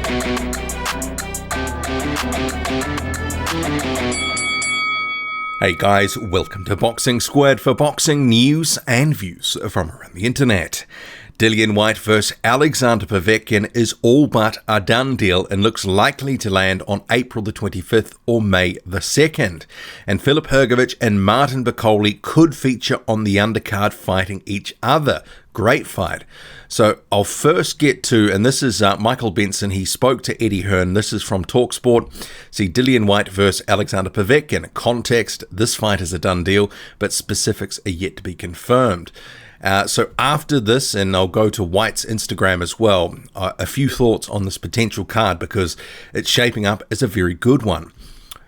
Hey guys, welcome to Boxing Squared for boxing news and views from around the internet. Dillian Whyte vs Alexander Povetkin is all but a done deal and looks likely to land on April the 25th or May the 2nd. And Filip Hrgović and Martin Bakole could feature on the undercard fighting each other. Great fight. So I'll first get to, and this is Michael Benson. He spoke to Eddie Hearn. This is from TalkSport. See, Dillian Whyte versus Alexander Povetkin. Context, this fight is a done deal, but specifics are yet to be confirmed. So after this, and I'll go to Whyte's Instagram as well, a few thoughts on this potential card because it's shaping up as a very good one.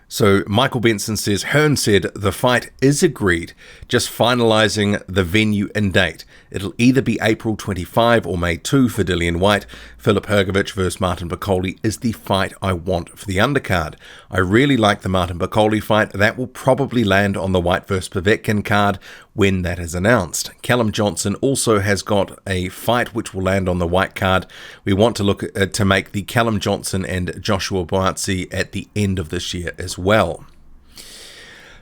So Michael Benson says, Hearn said the fight is agreed, just finalising the venue and date. It'll either be April 25 or May 2 for Dillian Whyte. Filip Hrgović versus Martin Bakole is the fight I want for the undercard. I really like the Martin Bakole fight. That will probably land on the Whyte versus Povetkin card when that is announced. Callum Johnson also has got a fight which will land on the Whyte card. We want to look at, to make the Callum Johnson and Joshua Buatsi at the end of this year as well.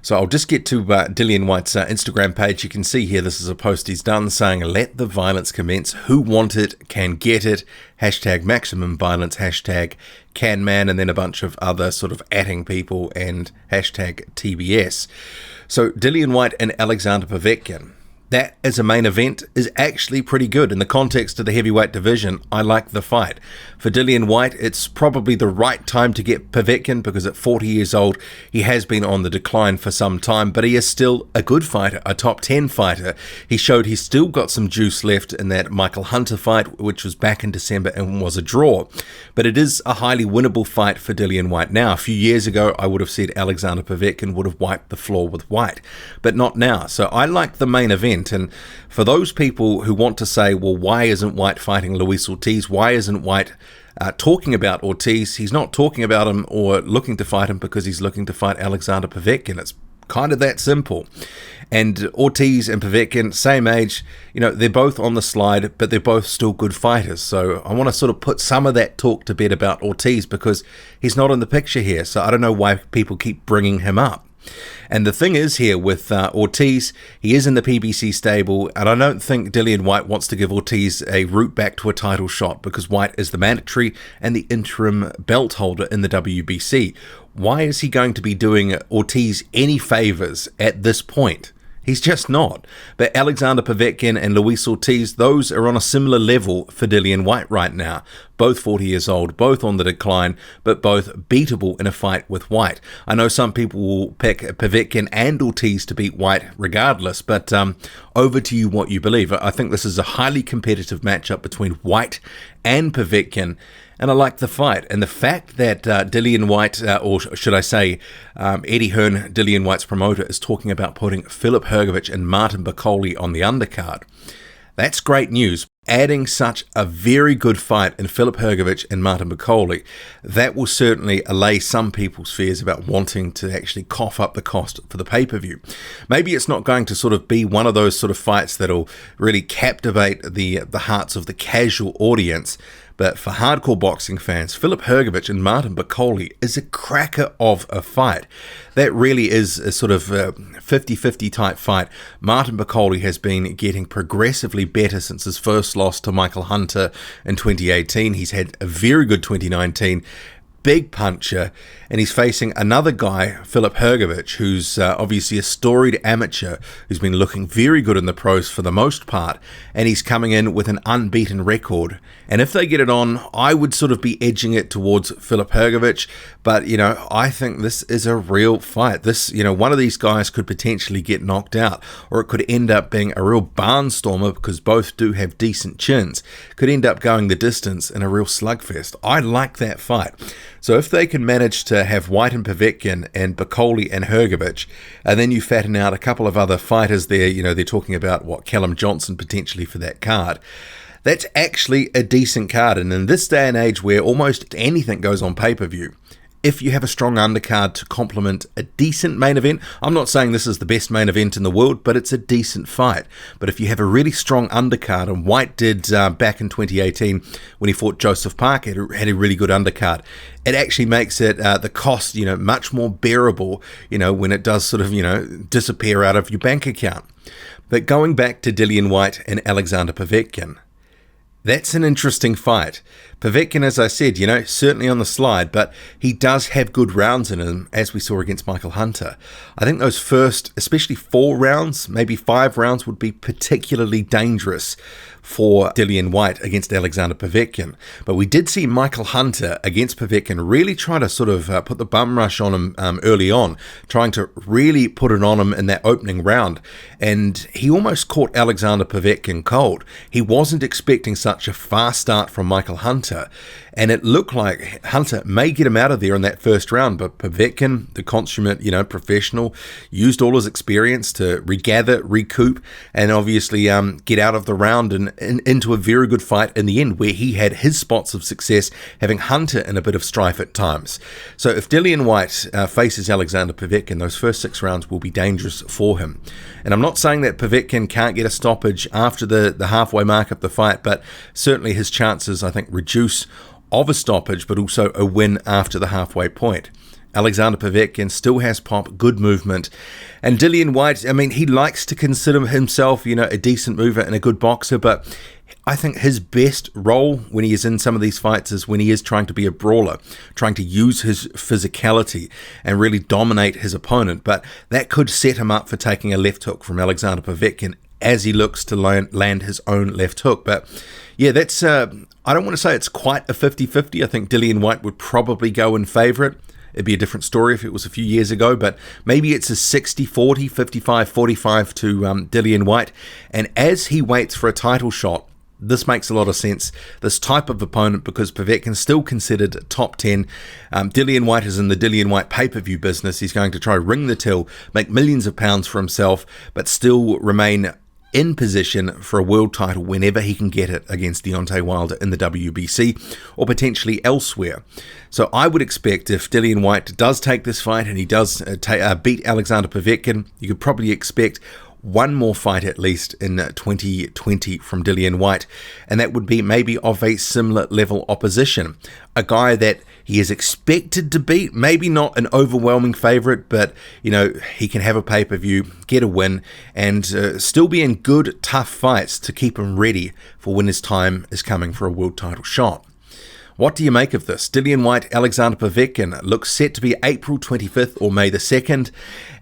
So I'll just get to Dillian Whyte's Instagram page. You can see here, this is a post he's done saying, let the violence commence. Who want it can get it. Hashtag maximum violence. Hashtag can man. And then a bunch of other sort of atting people and hashtag TBS. So Dillian Whyte and Alexander Povetkin. That as a main event is actually pretty good. In the context of the heavyweight division, I like the fight. For Dillian Whyte, it's probably the right time to get Povetkin because at 40 years old, he has been on the decline for some time, but he is still a good fighter, a top 10 fighter. He showed he's still got some juice left in that Michael Hunter fight, which was back in December and was a draw. But it is a highly winnable fight for Dillian Whyte now. A few years ago, I would have said Alexander Povetkin would have wiped the floor with Whyte, but not now. So I like the main event. And for those people who want to say, well, why isn't Whyte fighting Luis Ortiz? Why isn't Whyte talking about Ortiz? He's not talking about him or looking to fight him because he's looking to fight Alexander Povetkin. It's kind of that simple. And Ortiz and Povetkin, same age, you know, they're both on the slide, but they're both still good fighters. So I want to sort of put some of that talk to bed about Ortiz because he's not in the picture here. So I don't know why people keep bringing him up. And the thing is here with Ortiz, he is in the PBC stable, and I don't think Dillian Whyte wants to give Ortiz a route back to a title shot because Whyte is the mandatory and the interim belt holder in the WBC. Why is he going to be doing Ortiz any favors at this point? He's just not. But Alexander Povetkin and Luis Ortiz, those are on a similar level for Dillian Whyte right now. Both 40 years old, both on the decline, but both beatable in a fight with Whyte. I know some people will pick Povetkin and Ortiz to beat Whyte regardless, but over to you what you believe. I think this is a highly competitive matchup between Whyte and Povetkin, and I like the fight. And the fact that Dillian Whyte, or should I say Eddie Hearn, Dillian Whyte's promoter, is talking about putting Filip Hrgović and Martin Bakole on the undercard, that's great news. Adding such a very good fight in Filip Hrgović and Martin Bakole, that will certainly allay some people's fears about wanting to actually cough up the cost for the pay-per-view. Maybe it's not going to sort of be one of those sort of fights that'll really captivate the hearts of the casual audience, but for hardcore boxing fans, Filip Hrgović and Martin Bakole is a cracker of a fight. That really is a sort of 50-50 type fight. Martin Bakole has been getting progressively better since his first loss to Michael Hunter in 2018. He's had a very good 2019. Big puncher, and he's facing another guy, Filip Hrgović, who's obviously a storied amateur who's been looking very good in the pros for the most part, and he's coming in with an unbeaten record. And if they get it on, I would sort of be edging it towards Filip Hrgović, but, you know, I think this is a real fight. This, you know, one of these guys could potentially get knocked out, or it could end up being a real barnstormer because both do have decent chins. Could end up going the distance in a real slugfest. I like that fight. So if they can manage to have Whyte and Povetkin and Bakole and Hrgović, and then you fatten out a couple of other fighters there, you know, they're talking about, Callum Johnson potentially for that card. That's actually a decent card. And in this day and age where almost anything goes on pay-per-view, if you have a strong undercard to complement a decent main event. I'm not saying this is the best main event in the world, but it's a decent fight. But if you have a really strong undercard, and Whyte did back in 2018 when he fought Joseph Parker, had a really good undercard, it actually makes it the cost, much more bearable, when it does sort of, disappear out of your bank account. But going back to Dillian Whyte and Alexander Povetkin, that's an interesting fight. Povetkin, as I said, certainly on the slide, but he does have good rounds in him, as we saw against Michael Hunter. I think those first, especially 4 rounds, maybe 5 rounds, would be particularly dangerous for Dillian Whyte against Alexander Povetkin. But we did see Michael Hunter against Povetkin really try to sort of put the bum rush on him early on, trying to really put it on him in that opening round. And he almost caught Alexander Povetkin cold. He wasn't expecting such a fast start from Michael Hunter. And it looked like Hunter may get him out of there in that first round, but Povetkin, the consummate, professional, used all his experience to regather, recoup, and obviously get out of the round and into a very good fight in the end, where he had his spots of success, having Hunter in a bit of strife at times. So if Dillian Whyte faces Alexander Povetkin, those first 6 rounds will be dangerous for him. And I'm not saying that Povetkin can't get a stoppage after the halfway mark of the fight, but certainly his chances, I think, reduce of a stoppage, but also a win after the halfway point. Alexander Povetkin still has pop, good movement. And Dillian Whyte, he likes to consider himself, a decent mover and a good boxer, but I think his best role when he is in some of these fights is when he is trying to be a brawler, trying to use his physicality and really dominate his opponent. But that could set him up for taking a left hook from Alexander Povetkin as he looks to land his own left hook. But yeah, that's, I don't want to say it's quite a 50-50. I think Dillian Whyte would probably go in favourite. It'd be a different story if it was a few years ago, but maybe it's a 60-40, 55-45 to Dillian Whyte. And as he waits for a title shot, this makes a lot of sense, this type of opponent, because Povetkin's still considered top 10. Dillian Whyte is in the Dillian Whyte pay-per-view business. He's going to try ring the till, make millions of pounds for himself, but still remain in position for a world title whenever he can get it against Deontay Wilder in the WBC or potentially elsewhere. So I would expect if Dillian Whyte does take this fight and he does beat Alexander Povetkin, you could probably expect one more fight at least in 2020 from Dillian Whyte, and that would be maybe of a similar level opposition. A guy that he is expected to beat, maybe not an overwhelming favourite, but he can have a pay-per-view, get a win, and still be in good, tough fights to keep him ready for when his time is coming for a world title shot. What do you make of this? Dillian Whyte, Alexander Povetkin looks set to be April 25th or May the 2nd.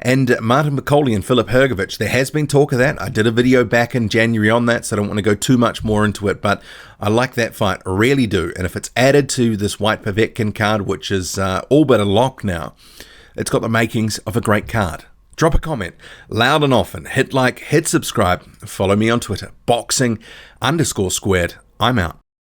And Martin McCauley and Filip Hrgovic, there has been talk of that. I did a video back in January on that, so I don't want to go too much more into it, but I like that fight, I really do. And if it's added to this Whyte Povetkin card, which is all but a lock now, it's got the makings of a great card. Drop a comment, loud and often, hit like, hit subscribe, follow me on Twitter, boxing_squared. I'm out.